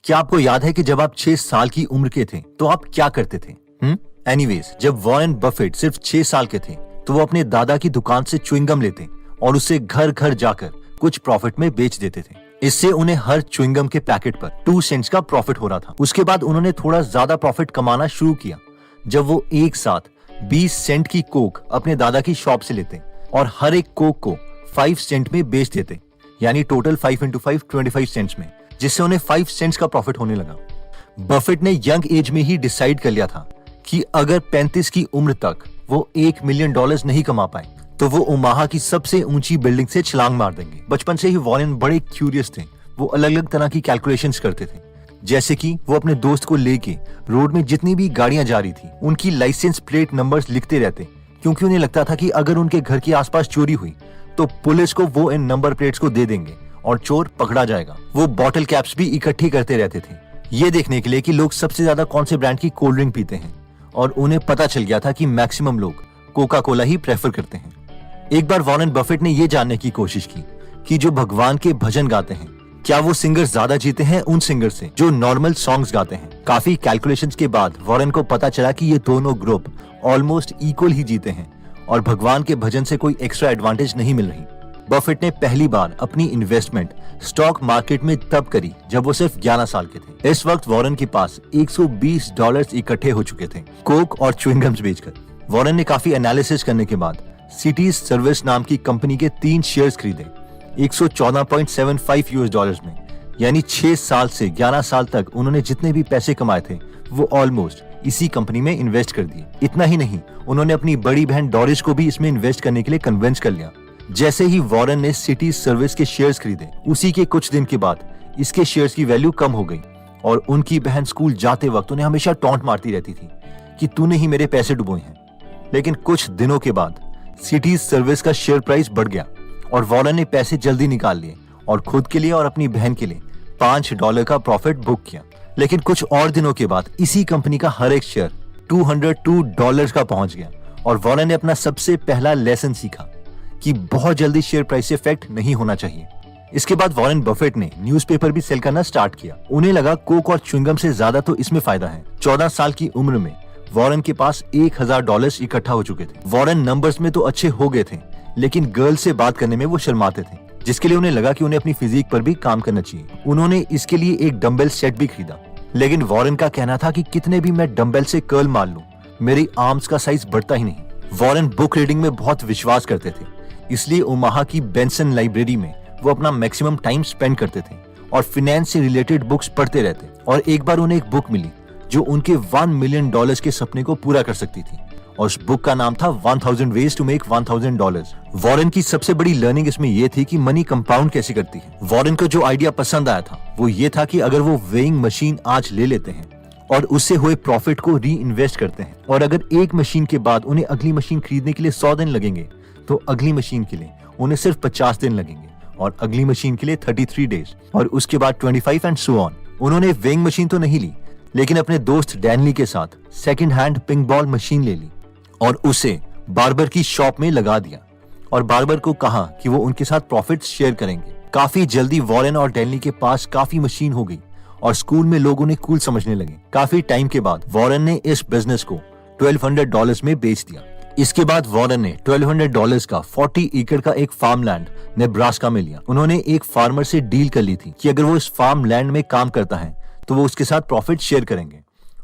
क्या आपको याद है कि जब आप 6 साल की उम्र के थे तो आप क्या करते थे? एनीवेज, जब वॉरेन बफेट सिर्फ 6 साल के थे तो वो अपने दादा की दुकान से च्युइंगम लेते और उसे घर घर जाकर कुछ प्रॉफिट में बेच देते थे। इससे उन्हें हर च्युइंगम के पैकेट पर 2 सेंट्स का प्रॉफिट हो रहा था। उसके बाद उन्होंने थोड़ा ज्यादा प्रॉफिट कमाना शुरू किया जब वो एक साथ 20 सेंट की कोक अपने दादा की शॉप से लेते और हर एक कोक को 5 सेंट में बेच देते, यानी टोटल 5 into 5 25 सेंट्स में, जिससे उन्हें 5 सेंट्स का प्रॉफिट होने लगा। बफेट ने यंग एज में ही डिसाइड कर लिया था कि अगर 35 की उम्र तक वो $1 मिलियन नहीं कमा पाए तो वो ओमाहा की सबसे ऊंची बिल्डिंग से छलांग मार देंगे। बचपन से ही वॉरेन बड़े क्यूरियस थे। वो अलग अलग तरह की कैलकुलेशंस करते थे, जैसे कि वो अपने दोस्त को लेके रोड में जितनी भी गाड़ियां जा रही थी उनकी लाइसेंस प्लेट नंबर्स लिखते रहते, क्योंकि उन्हें लगता था कि अगर उनके घर के आसपास चोरी हुई तो पुलिस को वो इन नंबर प्लेट्स को दे देंगे और चोर पकड़ा जाएगा। वो बॉटल कैप्स भी इकट्ठी करते रहते थे, ये देखने के लिए कि लोग सबसे ज्यादा कौन से ब्रांड की कोल्ड ड्रिंक पीते हैं, और उन्हें पता चल गया था कि मैक्सिमम लोग कोका कोला ही प्रेफर करते हैं। एक बार वॉरेन बफेट ने यह जानने की कोशिश की कि जो भगवान के भजन गाते हैं क्या वो सिंगर ज्यादा जीते हैं उन सिंगर से जो नॉर्मल सॉन्ग्स गाते हैं। काफी कैलकुलेशंस के बाद वॉरेन को पता चला कि ये दोनों ग्रुप ऑलमोस्ट इक्वल ही जीते हैं और भगवान के भजन से कोई एक्स्ट्रा एडवांटेज नहीं मिल रही। बफेट ने पहली बार अपनी इन्वेस्टमेंट स्टॉक मार्केट में तब करी जब वो सिर्फ 11 साल के थे। इस वक्त वॉरेन के पास $120 इकट्ठे हो चुके थे कोक और च्युइंगम्स बेचकर। वॉरेन ने काफी एनालिसिस करने के बाद सिटीज सर्विस नाम की कंपनी के 3 शेयर्स खरीदे $114.75 में, यानी 6 साल से 11 साल तक उन्होंने जितने भी पैसे कमाए थे वो ऑलमोस्ट इसी कंपनी में इन्वेस्ट कर दिए। इतना ही नहीं, उन्होंने अपनी बड़ी बहन डॉरिस को भी इसमें इन्वेस्ट करने के लिए कन्विंस कर लिया। जैसे ही वॉरेन ने सिटी सर्विस के शेयर्स खरीदे, उसी के कुछ दिन के बाद इसके शेयर्स की वैल्यू कम हो गई और उनकी बहन स्कूल जाते वक्त उन्हें हमेशा टॉन्ट मारती रहती थी कि तूने ही मेरे पैसे डुबोए हैं। लेकिन कुछ दिनों के बाद सिटी सर्विस का शेयर प्राइस बढ़ गया और वॉरेन ने पैसे जल्दी निकाल लिए और खुद के लिए और अपनी बहन के लिए $5 का प्रॉफिट बुक किया। लेकिन कुछ और दिनों के बाद इसी कंपनी का हर एक शेयर $202 का पहुंच गया और वॉरेन ने अपना सबसे पहला लेसन सीखा कि बहुत जल्दी शेयर प्राइस से इफेक्ट नहीं होना चाहिए। इसके बाद वॉरेन बफेट ने न्यूज़पेपर भी सेल करना स्टार्ट किया। उन्हें लगा कोक और च्युइंगम से ज्यादा तो इसमें फायदा है। 14 साल की उम्र में वॉरेन के पास $1000 इकट्ठा हो चुके थे। वॉरेन नंबर्स में तो अच्छे हो गए थे, लेकिन गर्ल से बात करने में वो शर्माते थे, जिसके लिए उन्हें लगा कि उन्हें अपनी फिजिक पर भी काम करना चाहिए। उन्होंने इसके लिए एक डंबल सेट भी खरीदा, लेकिन वॉरेन का कहना था कि कितने भी मैं डंबल से कर्ल मार लूं, मेरी आर्म्स का साइज बढ़ता ही नहीं। वॉरेन बुक रीडिंग में बहुत विश्वास करते थे, इसलिए ओमाहा की बेंसन लाइब्रेरी में वो अपना मैक्सिमम टाइम स्पेंड करते थे और फाइनेंस से रिलेटेड बुक्स पढ़ते रहते। और एक बार उन्हें एक बुक मिली जो उनके $1 मिलियन के सपने को पूरा कर सकती थी, और उस बुक का नाम था 1000 Ways to Make $1000। वॉरेन की सबसे बड़ी लर्निंग इसमें यह थी कि मनी कंपाउंड कैसे करती है। वॉरेन को जो आइडिया पसंद आया था वो ये था कि अगर वो वेइंग मशीन आज ले लेते हैं और उससे हुए प्रॉफिट को री इन्वेस्ट करते हैं, और अगर एक मशीन के बाद उन्हें अगली मशीन खरीदने के लिए 100 दिन लगेंगे तो अगली मशीन के लिए उन्हें सिर्फ 50 दिन लगेंगे और अगली मशीन के लिए 33 डेज और उसके बाद 25 एंड सो ऑन। उन्होंने वेइंग मशीन तो नहीं ली, लेकिन अपने दोस्त डैनली के साथ second hand pink ball machine ले ली और उसे बार्बर की शॉप में लगा दिया और बार्बर को कहा कि वो उनके साथ प्रॉफिट शेयर करेंगे। काफी जल्दी वॉरेन और डैनली के पास काफी मशीन हो गई और स्कूल में लोग उन्हें कूल समझने लगे। काफी टाइम के बाद वॉरेन ने इस बिजनेस को $1200 में बेच दिया। इसके बाद वॉरेन ने $1200 का 40 एकड़ का एक फार्म लैंड नेब्रास्का में लिया। उन्होंने एक फार्मर से डील कर ली थी कि अगर वो इस फार्म लैंड में काम करता है तो वो उसके साथ प्रॉफिट शेयर करेंगे।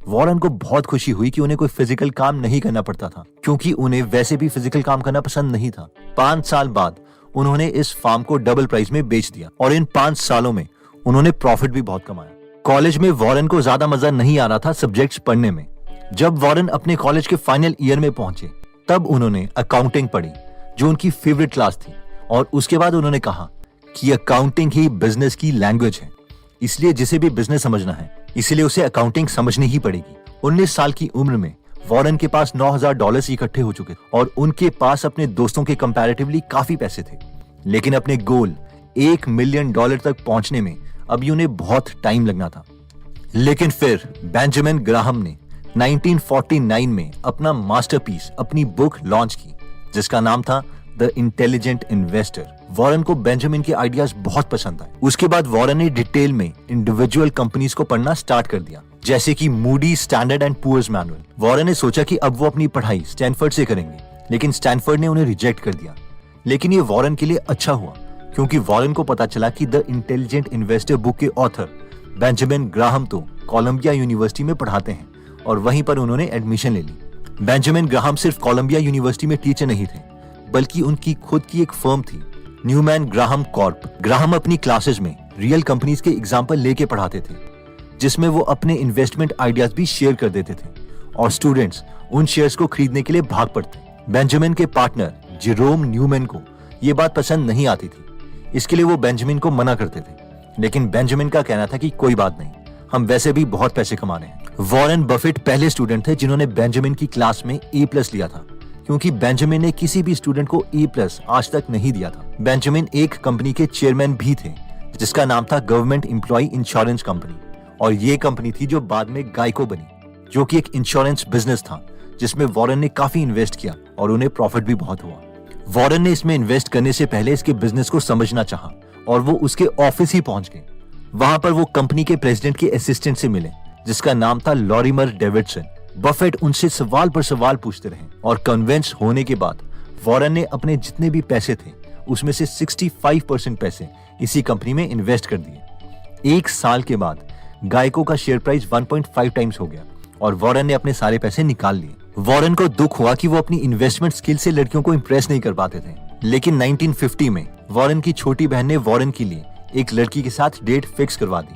वॉरेन को बहुत खुशी हुई कि उन्हें कोई फिजिकल काम नहीं करना पड़ता था, क्योंकि उन्हें वैसे भी फिजिकल काम करना पसंद नहीं था। 5 साल बाद उन्होंने इस फार्म को डबल प्राइस में बेच दिया और इन 5 सालों में उन्होंने प्रॉफिट भी बहुत कमाया। कॉलेज में वॉरेन को ज्यादा मजा नहीं आ रहा था सब्जेक्ट्स पढ़ने में। जब वॉरेन अपने कॉलेज के फाइनल ईयर में पहुंचे तब उन्होंने अकाउंटिंग पढ़ी, जो उनकी फेवरेट क्लास थी, और उसके बाद उन्होंने कहा कि अकाउंटिंग ही बिजनेस की लैंग्वेज है, इसलिए जिसे भी बिजनेस समझना है इसलिए उसे अकाउंटिंग समझनी ही पड़ेगी। 19 साल की उम्र में वॉरेन के पास $9000 इकट्ठे हो चुके थे और उनके पास अपने दोस्तों के कंपैरेटिवली काफी पैसे थे, लेकिन अपने गोल $1 मिलियन तक पहुंचने में अभी उन्हें बहुत टाइम लगना था। लेकिन फिर बेंजामिन ग्राहम ने 1949 में अपना मास्टरपीस, अपनी बुक लॉन्च की, जिसका नाम था the the intelligent investor. Warren को बेंजामिन के आइडियाज बहुत पसंद आए। उसके बाद वॉरेन ने डिटेल में इंडिविजुअल कंपनीज को पढ़ना स्टार्ट कर दिया, जैसे कि Moody, standard and poor's manual. Warren ने सोचा कि अब वो अपनी पढ़ाई स्टैनफोर्ड से करेंगे, लेकिन स्टैनफोर्ड ने उन्हें रिजेक्ट कर दिया। लेकिन ये वॉरेन के लिए अच्छा हुआ, क्योंकि वॉरेन को पता चला कि द इंटेलिजेंट इन्वेस्टर बुक के ऑथर बेंजामिन ग्राहम तो कोलंबिया यूनिवर्सिटी में पढ़ाते हैं और वहीं पर उन्होंने एडमिशन ले ली। बेंजामिन ग्राहम सिर्फ कोलंबिया यूनिवर्सिटी में टीचर नहीं थे, बल्कि उनकी खुद की एक फर्म थी, न्यूमैन ग्राहम कॉर्प। ग्राहम अपनी क्लासेस में रियल कंपनीज के एग्जाम्पल लेके पढ़ाते थे, जिसमें वो अपने इन्वेस्टमेंट आइडियाज भी शेयर कर देते थे और स्टूडेंट्स उन शेयर्स को खरीदने के लिए भाग पड़ते। बेंजामिन के पार्टनर जेरोम न्यूमैन को ये बात पसंद नहीं आती थी, इसके लिए वो बेंजामिन को मना करते थे। लेकिन बेंजामिन का कहना था कि कोई बात नहीं, हम वैसे भी बहुत पैसे कमा रहे हैं। वॉरेन बफेट पहले स्टूडेंट थे जिन्होंने बेंजामिन की क्लास में A+ लिया था, क्योंकि बेंजामिन ने किसी भी स्टूडेंट को A+ आज तक नहीं दिया था। बेंजामिन एक कंपनी के चेयरमैन भी थे, जिसका नाम था गवर्नमेंट एम्प्लॉय इंश्योरेंस कंपनी, और ये कंपनी थी जो बाद में गाइको बनी, जो कि एक इंश्योरेंस बिजनेस था जिसमें वॉरेन ने काफी इन्वेस्ट किया और उन्हें प्रॉफिट भी बहुत हुआ। वॉरेन ने इसमें इन्वेस्ट करने से पहले इसके बिजनेस को समझना चाहा और वो उसके ऑफिस ही पहुंच गए। वहां पर वो कंपनी के प्रेसिडेंट के असिस्टेंट से मिले, जिसका नाम था लॉरिमर डेविडसन। बफेट उनसे सवाल पर सवाल पूछते रहे और कन्विंस होने के बाद वॉरेन ने अपने जितने भी पैसे थे उसमें से 65% पैसे इसी कंपनी में इन्वेस्ट कर दिए। 1 साल के बाद गाइको का शेयर प्राइस 1.5 टाइम्स हो गया और वॉरेन ने अपने सारे पैसे निकाल लिए। वॉरेन को दुख हुआ कि वो अपनी इन्वेस्टमेंट स्किल से लड़कियों को इंप्रेस नहीं कर पाते थे, लेकिन 1950 में वॉरेन की छोटी बहन ने वॉरेन के लिए एक लड़की के साथ डेट फिक्स करवा दी,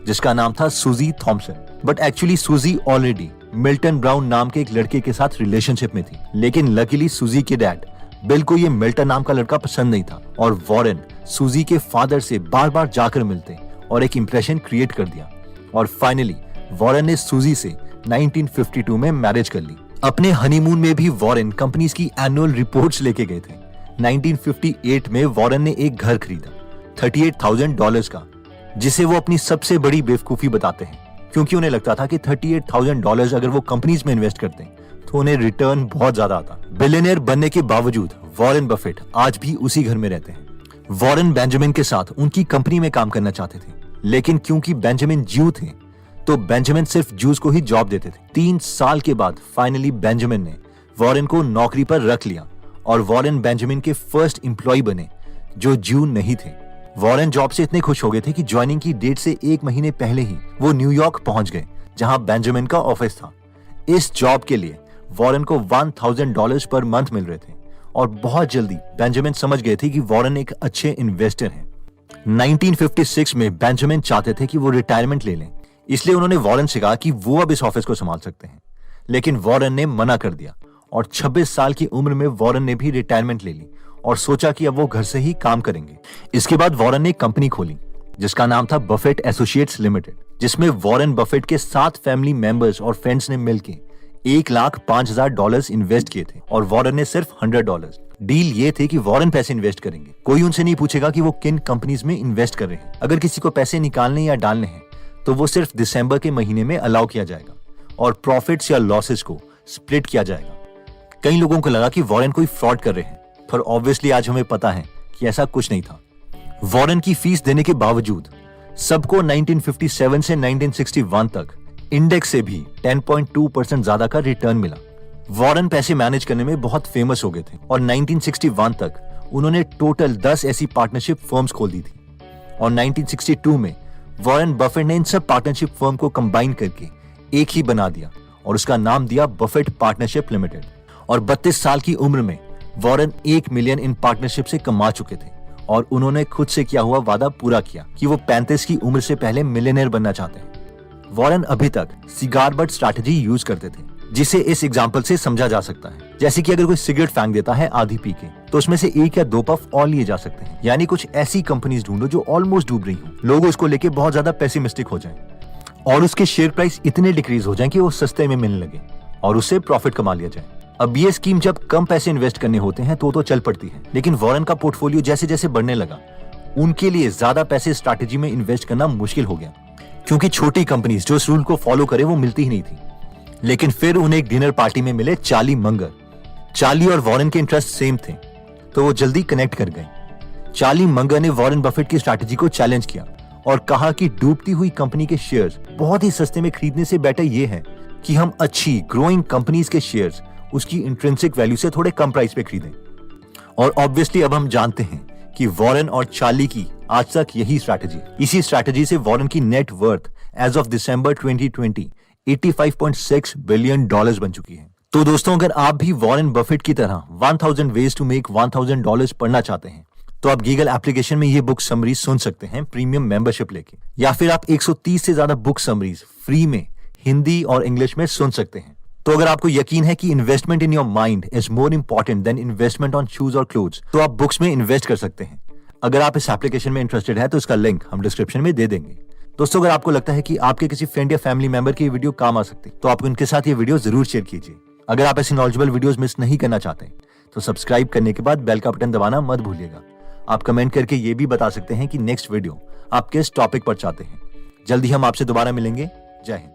जिसका नाम था सूजी थॉमसन। बट एक्चुअली सूजी ऑलरेडी मिल्टन ब्राउन नाम के एक लड़के के साथ रिलेशनशिप में थी। लेकिन लकीली सूजी के डैड बिल को ये मिल्टन नाम का लड़का पसंद नहीं था और वॉरेन सूजी के फादर से बार बार जाकर मिलते और एक इंप्रेशन क्रिएट कर दिया। और फाइनली वॉरेन ने सूजी से 1952 में मैरिज कर ली। अपने हनीमून में भी वॉरेन कंपनीज की एनुअल रिपोर्ट्स लेके गए थे। 1958 में वॉरेन ने एक घर खरीदा $38,000 का, जिसे वो अपनी सबसे बड़ी बेवकूफी बताते हैं, क्योंकि उन्हें लगता था कि $38,000 अगर वो कंपनीज में इन्वेस्ट करते तो उन्हें रिटर्न बहुत ज्यादा आता। बिलियनियर बनने के बावजूद वॉरेन बफेट आज भी उसी घर में रहते हैं। वॉरेन बेंजामिन के साथ उनकी कंपनी में काम करना चाहते थे, लेकिन क्योंकि बेंजामिन ज्यू थे तो बेंजामिन सिर्फ ज्यूज को ही जॉब देते थे। 3 साल के बाद फाइनली बेंजामिन ने वॉरेन को नौकरी पर रख लिया और वॉरेन बेंजामिन के फर्स्ट एम्प्लॉय बने जो ज्यू नहीं थे। वॉरेन जॉब से इतने खुश हो गए थे कि ज्वाइनिंग की डेट से 1 महीने पहले ही वो न्यूयॉर्क पहुंच गए, जहां बेंजामिन का ऑफिस था। इस जॉब के लिए वॉरेन को $1,000 पर मंथ मिल रहे थे और बहुत जल्दी बेंजामिन समझ गए थे कि वॉरेन एक अच्छे इन्वेस्टर हैं। 1956 में बेंजामिन चाहते थे कि वो रिटायरमेंट ले लें, इसलिए उन्होंने वॉरेन से कहा कि वो अब इस ऑफिस को संभाल सकते हैं, लेकिन वॉरेन ने मना कर दिया और 26 साल की उम्र में वॉरेन ने भी रिटायरमेंट ले ली और सोचा कि अब वो घर से ही काम करेंगे। इसके बाद वॉरेन ने कंपनी खोली जिसका नाम था बफेट एसोसिएट्स लिमिटेड, जिसमें वॉरेन बफेट के 7 फैमिली मेंबर्स और फ्रेंड्स ने मिलकर $1,05,000 इन्वेस्ट किए थे और वॉरेन ने सिर्फ $100। डील ये थे कि वॉरेन पैसे इन्वेस्ट करेंगे, कोई उनसे नहीं पूछेगा कि वो किन कंपनीज में इन्वेस्ट कर रहे हैं। अगर किसी को पैसे निकालने या डालने हैं तो वो सिर्फ दिसंबर के महीने में अलाउ किया जाएगा और प्रॉफिट्स या लॉसेस को स्प्लिट किया जाएगा। कई लोगों को लगा कि वॉरेन कोई फ्रॉड कर रहे हैं, पर ऑब्वियसली आज हमें पता है कि ऐसा कुछ नहीं था। वॉरेन की फीस देने के बावजूद सबको 1957 से 1961 तक इंडेक्स से भी 10.2% ज्यादा का रिटर्न मिला। वॉरेन पैसे मैनेज करने में बहुत फेमस हो गए थे और 1961 तक उन्होंने टोटल 10 ऐसी पार्टनरशिप फर्म्स खोल दी थी और 1962 में वॉरेन बफेट ने इन सब पार्टनरशिप फर्म को कंबाइन करके एक ही बना दिया और उसका नाम दिया बफेट पार्टनरशिप लिमिटेड। और 32 साल की उम्र में वॉरेन $1 मिलियन इन पार्टनरशिप से कमा चुके थे और उन्होंने खुद से किया हुआ वादा पूरा किया कि वो 35 की उम्र से पहले मिलियनेयर बनना चाहते हैं। वॉरेन अभी तक सिगार बट स्ट्रैटेजी यूज करते थे, जिसे इस एग्जाम्पल से समझा जा सकता है। जैसे कि अगर कोई सिगरेट फेंक देता है आधी पी के, तो उसमें से 1 या 2 पफ और लिए जा सकते हैं। यानी कुछ ऐसी कंपनीज ढूंढो जो ऑलमोस्ट डूब रही हो, लोग उसको लेके बहुत ज्यादा पेसिमिस्टिक हो जाएं और उसके शेयर प्राइस इतने डिक्रीज हो जाएं कि वो सस्ते में मिलने लगे और उससे प्रॉफिट कमा लिया जाए। अब ये स्कीम जब कम पैसे इन्वेस्ट करने होते हैं तो चल पड़ती है, लेकिन वॉरेन का पोर्टफोलियो जैसे जैसे बढ़ने लगा उनके लिए ज्यादा पैसे स्ट्रैटेजी में इन्वेस्ट करना मुश्किल हो गया, क्योंकि छोटी कंपनीज जो इस रूल को फॉलो करे वो मिलती ही नहीं थी। लेकिन फिर उन्हें एक डिनर पार्टी में मिले चार्ली मंगर। चार्ली और वॉरेन के इंटरेस्ट सेम थे, तो वो जल्दी कनेक्ट कर गए। चार्ली मंगर ने वॉरेन बफेट की स्ट्रैटेजी को चैलेंज किया और कहा कि डूबती हुई कंपनी के शेयर्स बहुत ही सस्ते में खरीदने से बेटर ये है कि हम अच्छी ग्रोइंग कंपनीज के शेयर्स उसकी इंट्रिंसिक वैल्यू से थोड़े कम प्राइस पे खरीदें। और ऑब्वियसली अब हम जानते हैं कि वॉरेन और चार्ली की आज तक यही स्ट्रैटेजी। इसी स्ट्रैटेजी से वॉरेन की net worth as of December 2020 $85.6 billion बन चुकी है। तो दोस्तों, अगर आप भी वॉरेन बफेट की तरह 1000 वेज टू मेक $1000 पढ़ना चाहते हैं तो आप गीगल एप्लीकेशन में ये बुक समरीज सुन सकते हैं प्रीमियम मेंबरशिप लेके, या फिर आप 130 से ज्यादा बुक समरीज फ्री में हिंदी और इंग्लिश में सुन सकते हैं। तो अगर आपको यकीन है कि investment in your mind is more important than investment on shoes और क्लोथ्स, तो आप बुक्स में इन्वेस्ट कर सकते हैं। अगर आप इस एप्लीकेशन में इंटरेस्टेड है तो इसका लिंक हम डिस्क्रिप्शन में दे देंगे। दोस्तों, अगर आपको लगता है कि आपके किसी फ्रेंड या फैमिली मेंबर की वीडियो काम आ सकती तो आप उनके साथ ये वीडियो जरूर शेयर कीजिए। अगर आप ऐसी नॉलेजेबल वीडियोस मिस नहीं करना चाहते तो सब्सक्राइब करने के बाद बेल का बटन दबाना मत भूलिएगा। आप कमेंट करके ये भी बता सकते हैं कि नेक्स्ट वीडियो आप किस टॉपिक पर चाहते हैं। जल्दी हम आपसे दोबारा मिलेंगे। जय हिंद।